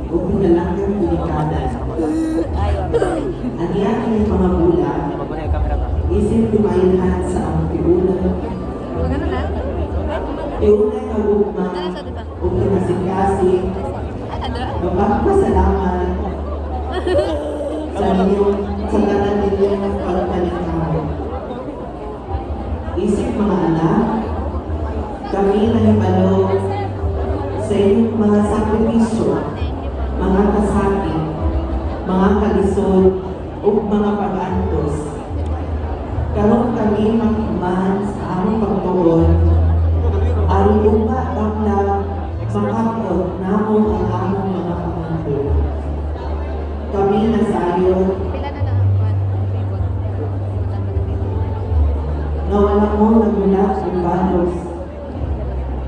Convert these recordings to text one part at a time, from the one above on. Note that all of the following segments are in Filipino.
o pinalanggang delikada. Ang iyang mga bulan, isip tumailhan sa ang tiunan. Tiunay kagugma o kinasigasig, magpapasalamat sa inyong sa tanan ninyong pagpanikaw. Isip mga anak, kami nahibalo sa inyong mga sakripisyo, mga kasakit, mga kalisod, o mga pag-antos. Karon kami makiman sa among pagtuon, aron upa bakla makapot namong ang among mga pamangkin. Kami nasayon na wala mo nagmula ang balos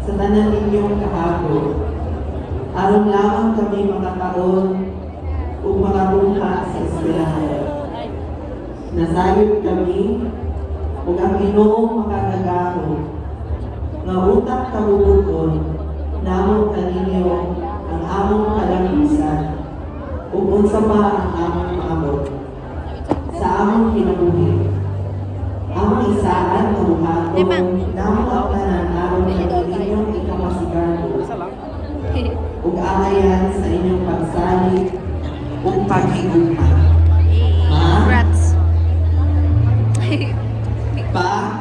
sa tanan ninyong kahapon. Aron lamang kami makakaon o makabuha sa eskwelahan. Nasayod kami ug ang Ginoong makakagahon nga utak kabubuton namong kaninyo ang among kalambisan ug unsa pa ang among maabot sa among kinabuhi. Among isaan nga buhaton namong ang tanan aron sa inyong ikamasigado ug alayan sa inyong pagsalig ug paghigugma. Congrats. Pa,